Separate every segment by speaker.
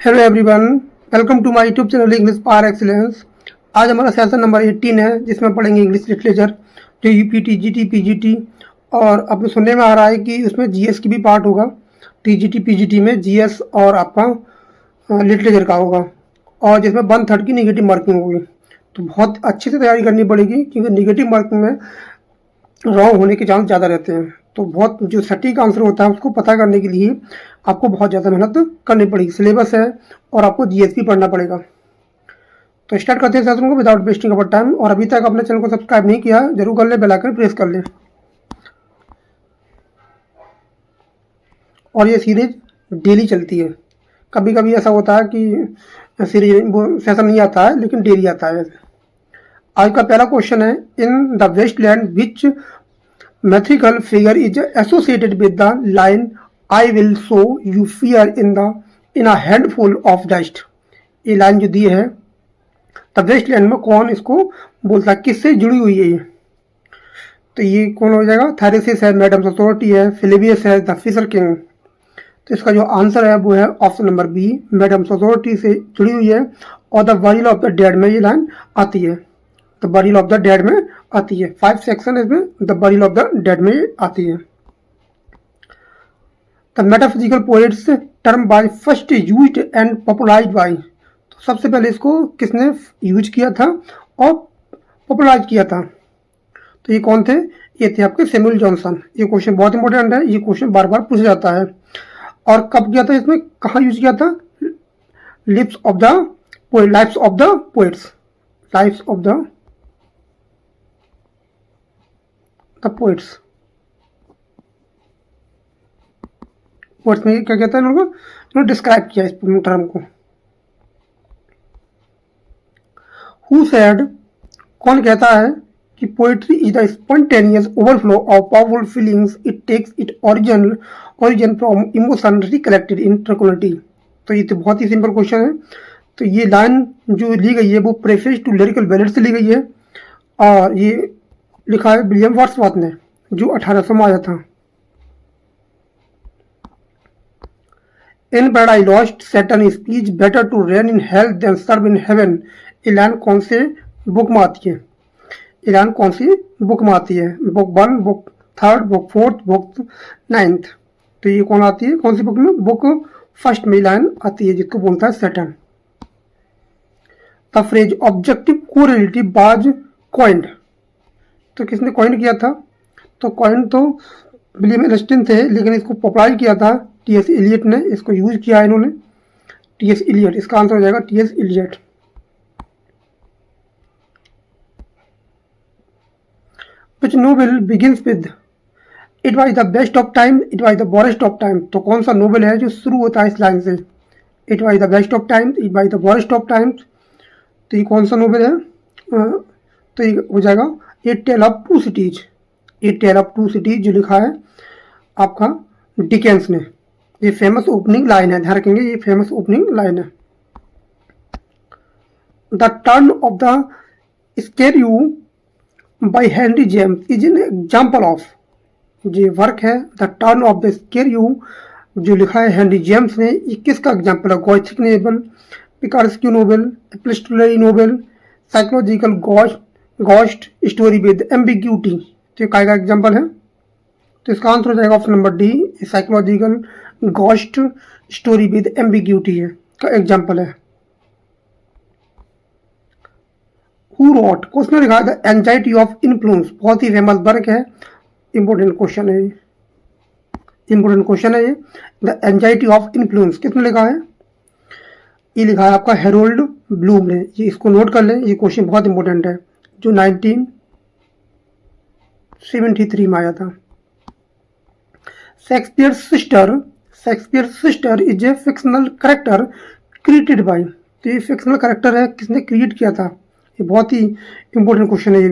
Speaker 1: Hello everyone, welcome to my YouTube channel English power excellence. आज हमारा session number 18 है, जिसमें पढ़ेंगे इंग्लिश लिटरेचर, जो यूपीटी, जीटी, पीजीटी। और अपने सुनने में आ रहा है कि उसमें जीएस की भी पार्ट होगा। टीजीटी, पीजीटी में जीएस और आपका लिटरेचर का होगा, और जिसमें 1/3 की निगेटिव मार्किंग होगी। तो बहुत अच्छे से तैयारी करनी पड़ेगी, क्योंकि निगेटिव मार्किंग में रॉन्ग होने के चांस ज़्यादा रहते हैं। तो बहुत जो सटीक आंसर होता है उसको पता करने के लिए आपको बहुत ज़्यादा मेहनत करनी पड़ेगी। सिलेबस है और आपको जीएस भी पढ़ना पड़ेगा। तो स्टार्ट करते हैं सेशन को विदाउट वेस्टिंग अवर टाइम। और अभी तक अपने चैनल को सब्सक्राइब नहीं किया, जरूर कर ले, बेल आइकन प्रेस कर लें। और ये सीरीज डेली चलती है। कभी कभी ऐसा होता है कि सीरीज सेशन नहीं आता है, लेकिन डेली आता है। आज का पहला क्वेश्चन है, in the Waste Land which metrical figure is associated with the line I will show you fear in a handful of dust. ये लाइन जो दी है, द वेस्टलैंड में कौन इसको बोलता है, किससे जुड़ी हुई है ये? तो ये कौन हो जाएगा? थैरेसिस है, मैडम ससोर्टी है, फिलिबियस है, द फिशर किंग। तो इसका जो आंसर है वो है option number B, madam Sosostris से जुड़ी हुई है। और the burial of the dead में ये लाइन आती है। The burial of the dead में आती है। 5 सेक्शन इसमें the burial of the dead में आती है। The metaphysical poets term by first used and popularised by. तो सबसे पहले इसको किसने यूज किया था और पॉपुलराइज किया था? तो ये कौन थे? ये थे आपके सैमुअल जॉनसन। ये क्वेश्चन बहुत इंपॉर्टेंट है, ये क्वेश्चन बार बार पूछा जाता है। और कब किया था इसमें, कहाँ यूज किया था? Lips of the poet, lifes of the poets, lifes of the poets. Poets में क्या कहता है, इन्होंने डिस्क्राइब किया इस टर्म को। हु सेड, कौन कहता है कि poetry is the spontaneous overflow of powerful feelings, it takes it origin from emotion recollected in tranquillity. तो ये तो बहुत ही सिंपल क्वेश्चन है। तो ये लाइन जो ली गई है वो प्रेफेस टू लिरिकल बैलेट से ली गई है, और ये लिखा है विलियम वर्ड्सवर्थ ने, जो 1800 में आया था। In Paradise Lost Satan speech better to reign in hell than serve in heaven. ये लाइन कौन से बुक में आती है? ये लाइन कौन सी बुक में आती है? Book 1, book 3, book 4, book 9। तो ये कौन आती है, कौन सी बुक में? बुक 1 में लाइन आती है, जिसको बोलता है Saturn. The phrase objective correlative was coined. तो किसने कॉइन किया था? तो कॉइन तो विलियम एलिस्टन थे, लेकिन इसको पॉपुलराइज किया था टीएस इलियट ने। इसको यूज किया है इन्होंने, टीएस इलियट। इसका आंसर हो जाएगा T S Eliot. Which novel begins with it was the best of time, it was the worst of time. तो कौन सा नोवेल है जो शुरू होता है इस लाइन से? It was the best of time, it was the worst of times. तो ये कौन सा नोवेल है? तो ये हो जाएगा a tale of two cities. A tale of two cities जो लिखा है आपका डिकेंस ने। ये फेमस ओपनिंग लाइन है, ध्यान रखेंगे, ये फेमस ओपनिंग लाइन है। The turn of the screw by Henry James is an example of. ये वर्क है the turn of the screw, जो लिखा है हेनरी जेम्स ने। ये किसका एग्जाम्पल है? Gothic novel, picaresque novel, epistolary novel, psychological ghost story with ambiguity. तो काय का एग्जाम्पल है? तो इसका आंसर हो जाएगा option number D, psychological ghost story with ambiguity है का एग्जाम्पल है। हु रोट, क्वेश्चन लिखा है द एंजाइटी ऑफ इन्फ्लुएंस। बहुत ही फेमस वर्क है, इंपॉर्टेंट क्वेश्चन है ये, इंपॉर्टेंट क्वेश्चन है ये। द एंजाइटी ऑफ इन्फ्लुएंस किसने लिखा है? ये लिखा है आपका हेरोल्ड ब्लूम ने। ये इसको नोट कर लें, ये क्वेश्चन बहुत इंपॉर्टेंट है, जो 1973 में आया था। Shakespeare sister is a fictional character created by. तो ये फिक्शनल कैरेक्टर है, किसने क्रिएट किया था? ये बहुत ही इंपॉर्टेंट क्वेश्चन है, ये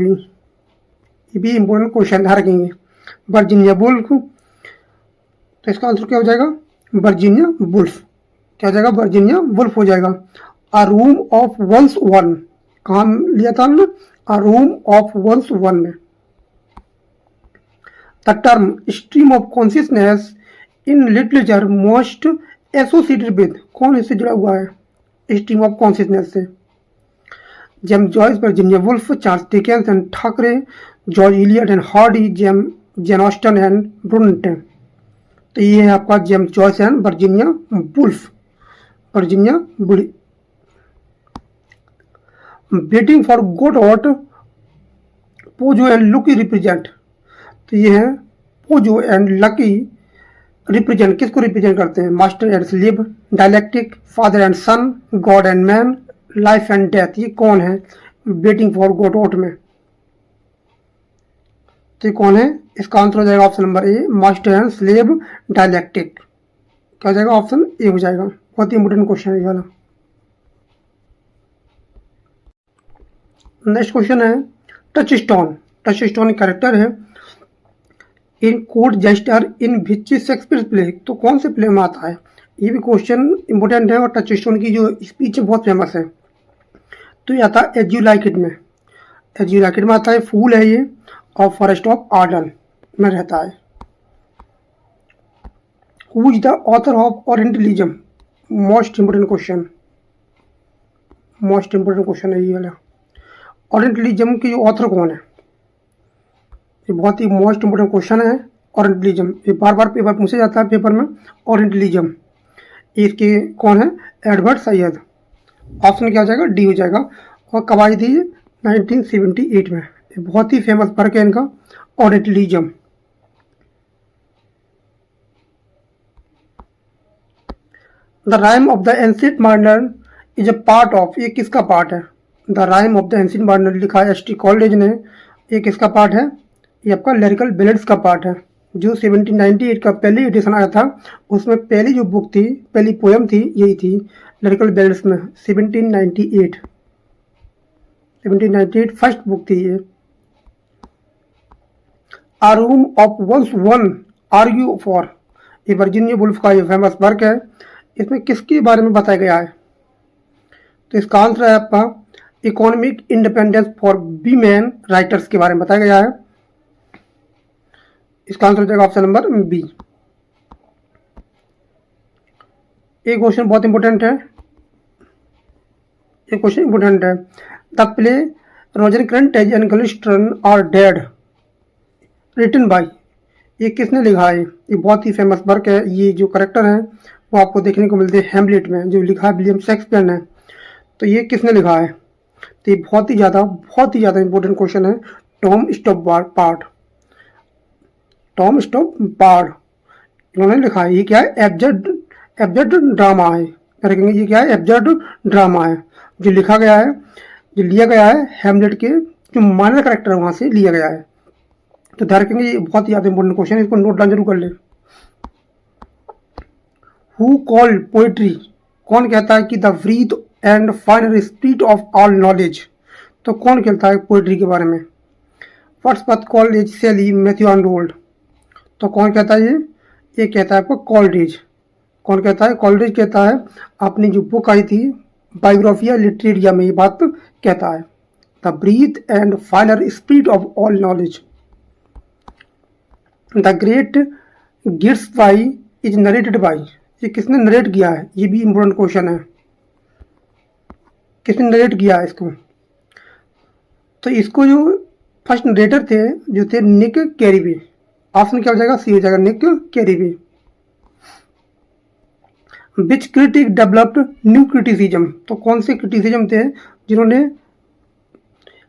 Speaker 1: भी इंपॉर्टेंट क्वेश्चन, ध्यान रखेंगे। Virginia Woolf. तो इसका आंसर क्या हो जाएगा? Virginia Woolf. क्या हो जाएगा? वर्जीनिया वुल्फ हो जाएगा। A room of one's own, कहाँ लिया था हमने? A room of one's own में। The term stream of consciousness in literature most associated with, कौन इससे जुड़ा हुआ है, स्ट्रीम ऑफ कॉन्शियसनेस से। James Joyce, Virginia Woolf, Charles Dickens and Thackeray, George Eliot and Hardy, Jane Austen and ब्रुनटे। तो ये है आपका James Joyce and Virginia Woolf, Virginia बुली। Waiting for Godot, Pozzo and Lucky represent. तो ये है Pozzo and Lucky represent, किसको represent करते हैं, master and slave, dialectic, father and son, God and man, life and death. ये कौन है वेटिंग फॉर गोडॉट में, तो ये कौन है, इसका आंसर हो जाएगा option number A, master and slave dialectic. क्या हो जाएगा, ऑप्शन ए हो जाएगा। बहुत ही इंपोर्टेंट क्वेश्चन है ये वाला। नेक्स्ट क्वेश्चन है Touchstone. Touchstone character है in court jester in which Shakespeare play, तो कौन से प्ले में आता है, ये भी क्वेश्चन इंपोर्टेंट है। और टच स्टोन की जो स्पीच है बहुत फेमस है, तो ये आता है एज यू लाइक इट में, एज यू लाइक इट में आता है। फूल है ये, और फॉरेस्ट ऑफ आर्डन में रहता है। Who is the author of orientalism, most important question, most important question है ये वाला। ओरिएंटलिज्म के जो ऑथर कौन है, ये बहुत ही मोस्ट इंपोर्टेंट क्वेश्चन है। ओरिएंटलिज्म ये बार बार पेपर पूछा जाता है पेपर में, ओरिएंटलिज्म इसके कौन है, एडवर्ड सैयद। ऑप्शन क्या हो जाएगा, डी हो जाएगा। और कब आई थी, 1978 में। ये बहुत ही फेमस वर्क है इनका, orientalism. The rhyme of the ancient Marner is a part of, ये किसका पार्ट है, the rhyme of the ancient Marner लिखा है एस.टी. कॉलेज ने, ये किसका पार्ट है, ये आपका लिरिकल बैलेड्स का पार्ट है। जो 1798 का पहली एडिशन आया था, उसमें पहली जो बुक थी, पहली पोएम थी, यही थी लिरिकल बैलेड्स में। 1798 फर्स्ट बुक थी ये। A room of one's own argue for, ये वर्जीनिया वुल्फ का ये फेमस वर्क है। इसमें किसके बारे में बताया गया है, तो इसका आंसर है आपका economic independence for women writers के बारे में बताया गया है। इसका आंसर हो जाएगा ऑप्शन नंबर बी। एक क्वेश्चन बहुत इंपॉर्टेंट है, एक क्वेश्चन इंपॉर्टेंट है। The play Rosencrantz and Guildenstern are dead written by, ये किसने लिखा है, ये बहुत ही फेमस वर्क है। ये जो करेक्टर है वो आपको देखने को मिलते हैं हैमलेट में, जो लिखा है विलियम शेक्सपियर ने। तो ये किसने लिखा है, तो ये बहुत ही ज़्यादा इंपॉर्टेंट क्वेश्चन है। Tom stop part, Tom stop part इन्होंने लिखा है। ये क्या है, एब्जर्ड ड्रामा है। करेंगे ये क्या है, एब्जर्ड ड्रामा है, जो लिखा गया है, जो लिया गया है हैमलेट के जो माइनर करेक्टर है वहाँ से लिया गया है। तो ध्यान रखेंगे, ये बहुत ही ज़्यादा इंपॉर्टेंट क्वेश्चन है, इसको नोट डाउन जरूर कर ले। हु कॉल्ड पोइट्री, कौन कहता है कि the breath and final spirit of all knowledge, तो कौन कहता है पोइट्री के बारे में। Wordsworth Coleridge Shelley Matthew Arnold, तो कौन कहता है ये कहता है आपको कॉलरिज। कौन कहता है, कॉलरिज कहता है। अपनी जो बुक आई थी बायोग्राफिया लिटरेरिया में ये बात कहता है, the breath and final spirit of all knowledge. The great Gatsby is narrated by, ये किसने नरेट किया है, ये भी इम्पोर्टेंट क्वेश्चन है, किसने नरेट किया है इसको। तो इसको जो फर्स्ट नरेटर थे जो थे निक कैरीबी। ऑप्शन क्या हो जाएगा, सी हो जाएगा, निक कैरीबी। विच क्रिटिक डेवलप्ड न्यू क्रिटिसिज्म, तो कौन से क्रिटिसिज्म थे जिन्होंने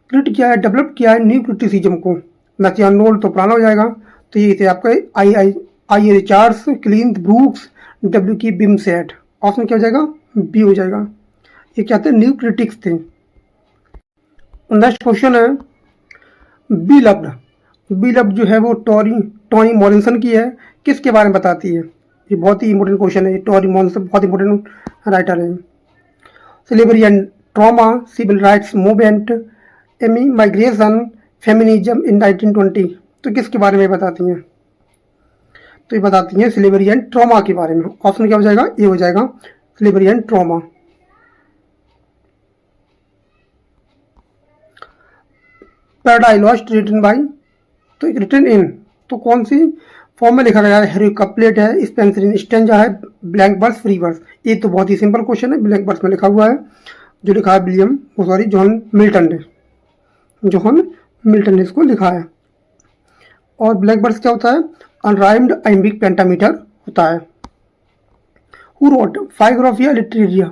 Speaker 1: क्रिट किया है, डेवलप किया है न्यू क्रिटिसिज्म को। मैथ्यू आर्नोल्ड तो पुराना हो जाएगा, तो ये थे आपका आई रिचार्ड्स, क्लिंथ ब्रूक्स, W.K. बिमसेट। ऑप्शन क्या हो जाएगा, बी हो जाएगा। ये क्या थे, न्यू क्रिटिक्स थे। नेक्स्ट क्वेश्चन है बी लव्ड। बी लव्ड जो है वो टोनी मॉरिसन की है, किसके बारे में बताती है, ये बहुत ही इंपॉर्टेंट क्वेश्चन है। टोनी मॉरिसन बहुत इंपॉर्टेंट राइटर है। Slavery and trauma, civil rights movement, immigration, feminism in 1920, तो किसके बारे में बताती हैं, तो ये बताती हैं स्लेवरी एंड ट्रॉमा के बारे में। ऑप्शन क्या हो जाएगा, ये हो जाएगा slavery and trauma. Paradise lost written by, तो रिटन इन, तो कौन सी फॉर्म में लिखा गया है, हेरोइक कपलेट है, स्पेंसर स्टेंजा है, ब्लैंक वर्स, फ्री वर्स। ये तो बहुत ही सिंपल क्वेश्चन है, ब्लैंक वर्स में लिखा हुआ है, जो लिखा है जॉन मिल्टन ने इसको लिखा है। और ब्लैंक वर्स क्या होता है? अनराइम्ड आइम्बिक पेंटामीटर होता है। Who wrote Biographia Literaria?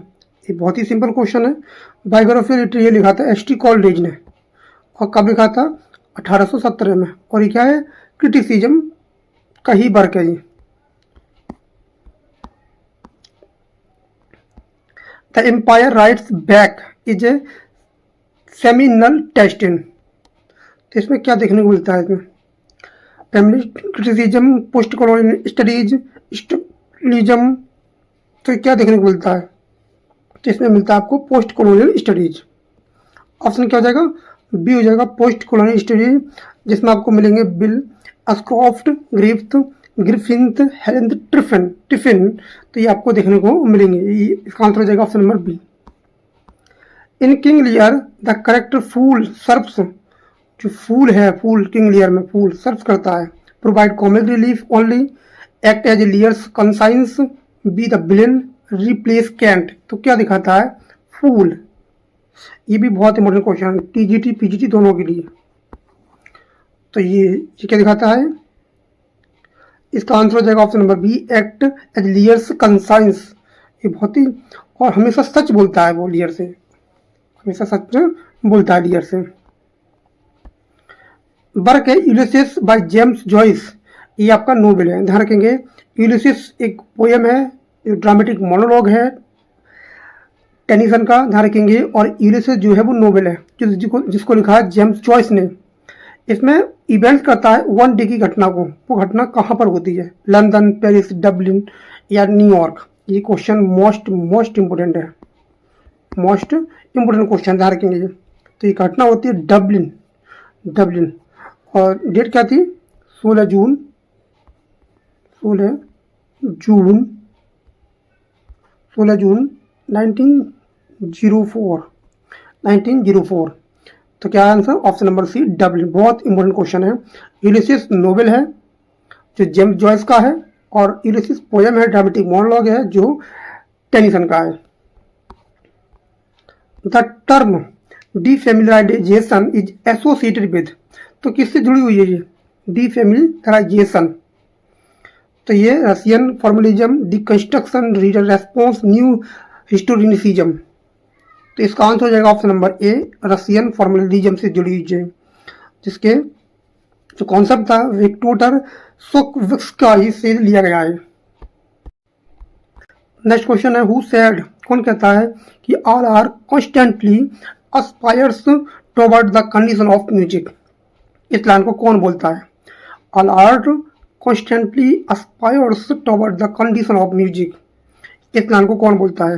Speaker 1: ये बहुत ही सिंपल क्वेश्चन है। बायोग्राफिया लिटरेरिया लिखा था एस टी कॉलरिज ने, और कब लिखा था? 1817 में। और ये क्या है? क्रिटिसिज्म का ही वर्क है ये। The Empire Writes Back is a seminal text in. तो इसमें क्या देखने को मिलता है? इसमें feminist criticism, post colonial studies, stylism. तो क्या देखने को मिलता है? तो इसमें मिलता है आपको पोस्ट कॉलोनियल स्टडीज। ऑप्शन क्या हो जाएगा? बी हो जाएगा, पोस्ट कॉलोनियल स्टडीज, जिसमें आपको मिलेंगे बिल अस्क्रॉफ्ट, ग्रिफिथ, हेलेन टिफिन। तो ये आपको देखने को मिलेंगे। इसका आंसर हो जाएगा option number B. In King Lear the character fool serves. जो फूल है, फूल किंग लियर में फूल सर्व करता है। Provide comic relief only, act as Lear's conscience, be the villain, replace Kent. तो क्या दिखाता है? फूल। ये भी बहुत इंपॉर्टेंट क्वेश्चन है, टीजीटी पीजीटी दोनों के लिए। तो ये क्या दिखाता है? इसका आंसर हो जाएगा option number B, act as Lear's conscience. ये बहुत ही, और हमेशा सच बोलता है वो लियर से, हमेशा सच बोलता है लियर से। वर्क है यूलिसिस बाय जेम्स जॉयस। ये आपका नोवेल है, ध्यान रखेंगे। यूलिसिस एक पोएम है, ड्रामेटिक मोनोलॉग है टेनिसन का, ध्यान रखेंगे। और यूलिसिस जो है वो नोवेल है, जिसको लिखा है जेम्स जॉयस ने। इसमें इवेंट करता है वन डे की घटना को। वो घटना कहाँ पर होती है? लंदन, पेरिस, डबलिन या न्यूयॉर्क। ये क्वेश्चन मोस्ट इम्पोर्टेंट है, मोस्ट इम्पोर्टेंट क्वेश्चन, ध्यान रखेंगे। तो ये घटना होती है डबलिन। और डेट क्या थी? 16 जून 1904। तो क्या answer? Option number C, Dublin. बहुत इंपॉर्टेंट क्वेश्चन है। यूलिसिस नोवेल है जो जेम्स जॉयस का है, और यूलिसिस पोएम है, ड्रामेटिक मोनोलॉग है जो टेनिसन का है। The term defamiliarization is associated with. तो किससे जुड़ी हुई है ये डिफेमिलियराइजेशन? तो ये Russian formalism, deconstruction, reader response, new historicism. तो इसका आंसर हो जाएगा option number A, Russian formalism से जुड़ी हुई है, जिसके जो कॉन्सेप्ट था विक्टोर सोकोव्स्की से लिया गया है। नेक्स्ट क्वेश्चन है, हु सेड? कौन कहता है कि all art constantly aspires toward the condition of music? इस लाइन को कौन बोलता है? All art constantly aspires toward the condition of music. इस लाइन को कौन बोलता है?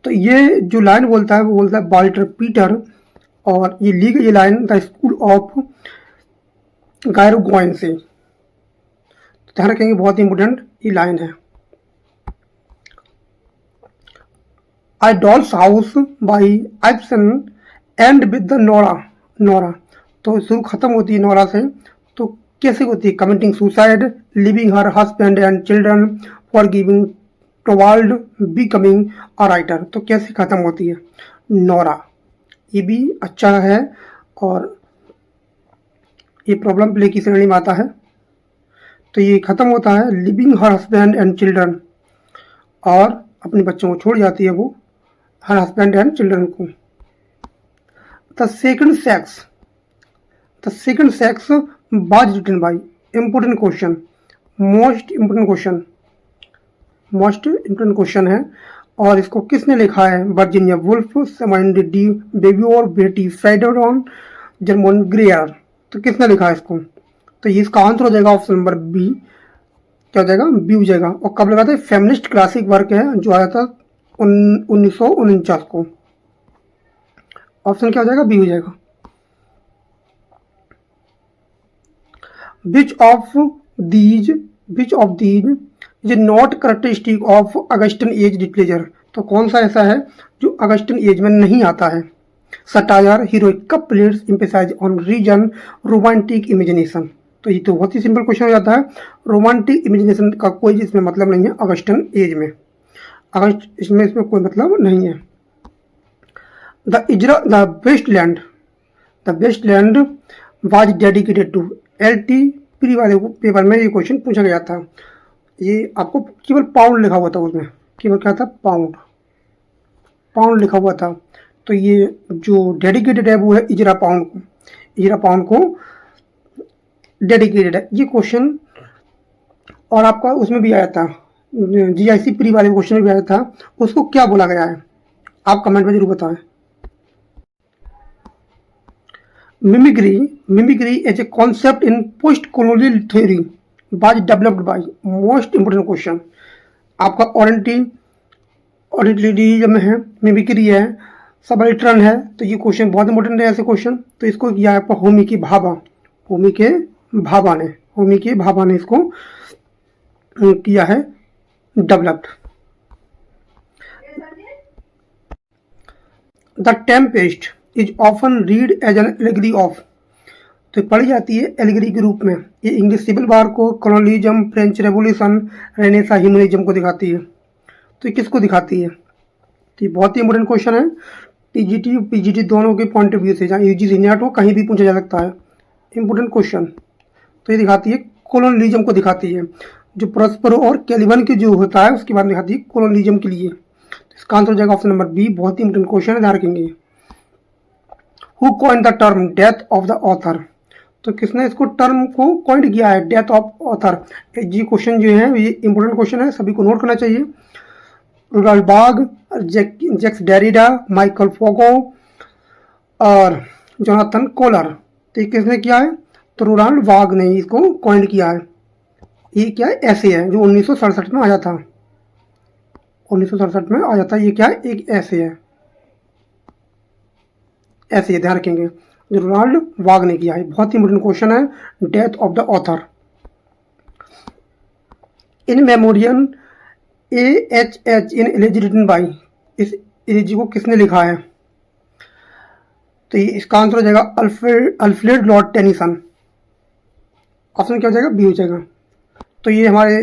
Speaker 1: तो ये जो लाइन बोलता है वो बोलता है वाल्टर पीटर, और ये ली गई line the school of Giorgione से। तो ध्यान रखेंगे, बहुत इंपॉर्टेंट ये लाइन है। A doll's house by Ibsen and with the Nora. तो शुरू खत्म होती है नोरा से। तो कैसे होती है? Committing suicide, living her husband and children, for giving toward becoming a writer. तो कैसे खत्म होती है? नोरा। ये भी अच्छा है, और ये प्रॉब्लम प्ले की श्रेणी में आता है। तो ये खत्म होता है living her husband and children, और अपने बच्चों को छोड़ जाती है वो, हर हस्बैंड एंड चिल्ड्रन को। The second sex was written by. Important question, most important question है। और इसको किसने लिखा है? Virginia Woolf, Simone de Beauvoir, Betty Friedan, German ग्रेयर। तो किसने लिखा है इसको? तो ये इसका आंसर हो जाएगा ऑप्शन नंबर बी। क्या हो जाएगा? बी हो जाएगा। और कब लगा था? फेमिनिस्ट क्लासिक वर्क है जो आया था 1949 को। ऑप्शन क्या हो जाएगा? बी हो जाएगा। Which of these is not characteristic of Augustan age literature? तो कौन सा ऐसा है जो अगस्टन एज में नहीं आता है? Satire, heroic couplets, emphasize on reason, romantic imagination. तो ये तो बहुत ही सिंपल क्वेश्चन हो जाता है। रोमांटिक इमेजिनेशन का कोई इसमें मतलब नहीं है ऑगस्टन एज में, अगस्त इसमें कोई मतलब नहीं है। The waste land was dedicated to, LT pre वाले पेपर में ये क्वेश्चन पूछा गया था। ये आपको केवल पाउंड लिखा हुआ था, उसमें केवल क्या था, पाउंड लिखा हुआ था। तो ये जो डेडिकेटेड है वो है इजरा पाउंड को डेडिकेटेड है ये क्वेश्चन। और आपका उसमें भी आया था, GIC प्री वाले क्वेश्चन में भी आया था, उसको क्या बोला गया है, आप कमेंट में जरूर बताएं। Mimicry as a concept in post colonial theory was developed by, most important question आपका ऑडिटरी में है, मिमिक्री है, सबल्ट्रन है, तो ये क्वेश्चन बहुत इंपॉर्टेंट है ऐसे क्वेश्चन। तो इसको किया है आपका होमी के भाभा ने इसको किया है developed. The tempest is often read as an allegory of, तो पढ़ी जाती है एलिगरी के रूप में। ये इंग्लिश सिविल वार को, colonialism, French revolution, Renaissance, humanism को दिखाती है। तो ये किसको दिखाती है, तो ये बहुत ही इंपॉर्टेंट क्वेश्चन है। TGT PGT दोनों के पॉइंट ऑफ व्यू से, जहाँ UGC नेट हो कहीं भी पूछा जा सकता है, इंपॉर्टेंट क्वेश्चन। तो ये दिखाती है कॉलोनियलिज्म को दिखाती है, जो प्रोस्पेरो और कैलिवन के जो होता है उसके बाद दिखाती है कॉलोनियलिज्म के लिए। तो इसका आंसर हो जाएगा ऑप्शन नंबर बी, बहुत ही इंपॉर्टेंट क्वेश्चन है, ध्यान रखेंगे। Who coined the term death of the author, तो किसने इसको टर्म को कॉइन्ड किया है, डेथ ऑफ ऑथर। ये क्वेश्चन जो है ये इंपॉर्टेंट क्वेश्चन है, सभी को नोट करना चाहिए। रोनाल्ड बार्ग, जैक्स डेरिडा, माइकल फोगो और जोनाथन कोलर। तो ये किसने किया है, तो रोनाल्ड बार्ग ने इसको कॉइन्ड किया है। ये क्या है, ऐसे है जो 1967 में आया था, 1967 में आया था। ये क्या है, एक ऐसे है, ध्यान रखेंगे, जो रोनाल्ड बार्ग ने किया है। बहुत ही इंपॉर्टेंट क्वेश्चन है, death of the author. In memoriam AHH an elegy written by, इस एलिजी को किसने लिखा है, तो ये इसका आंसर हो जाएगा अल्फ्रेड लॉर्ड टेनिसन। ऑप्शन क्या हो जाएगा, बी हो जाएगा। तो ये हमारे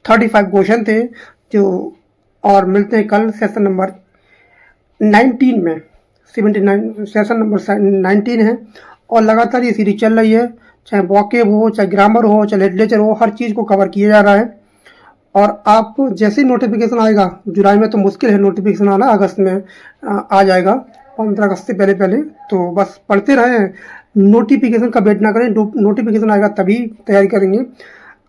Speaker 1: 35 क्वेश्चन थे जो, और मिलते हैं कल सेशन नंबर 19 में। 79 सेशन नंबर 19 है और लगातार ये सीरीज चल रही है, चाहे वॉकेब हो, चाहे ग्रामर हो, चाहे लिटरेचर हो, हर चीज़ को कवर किया जा रहा है। और आप जैसे ही नोटिफिकेशन आएगा, जुलाई में तो मुश्किल है नोटिफिकेशन आना, अगस्त में आ जाएगा, 15 अगस्त से पहले। तो बस पढ़ते रहें, नोटिफिकेशन का वेट ना करें, नोटिफिकेशन आएगा तभी तैयारी करेंगे।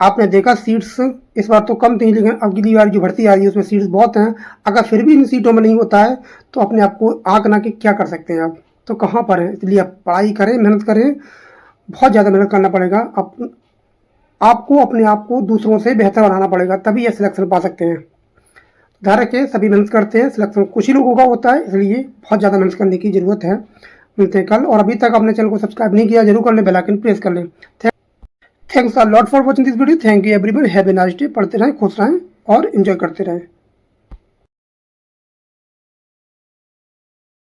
Speaker 1: आपने देखा सीट्स इस बार तो कम थी, लेकिन अगली बार जो भर्ती आ रही है उसमें सीट्स बहुत हैं। अगर फिर भी इन सीटों में नहीं होता है तो अपने आप को आंकना कि क्या कर सकते हैं आप, तो कहाँ पर है। इसलिए आप पढ़ाई करें, मेहनत करें, बहुत ज़्यादा मेहनत करना पड़ेगा। आपको अपने आप को दूसरों से बेहतर बनाना पड़ेगा, तभी ये सिलेक्शन पा सकते हैं। ध्यान रखें, सभी मेहनत करते हैं, सिलेक्शन कुछ ही लोगों का होता है, इसलिए बहुत ज़्यादा मेहनत करने की ज़रूरत है। मिलते हैं कल, और अभी तक अपने चैनल को सब्सक्राइब नहीं किया जरूर कर लें, बेल आइकन प्रेस कर लें। Thanks a lot for watching this video. Thank you everyone, have a nice day. पढ़ते रहें, खुश रहें और एंजॉय करते रहें।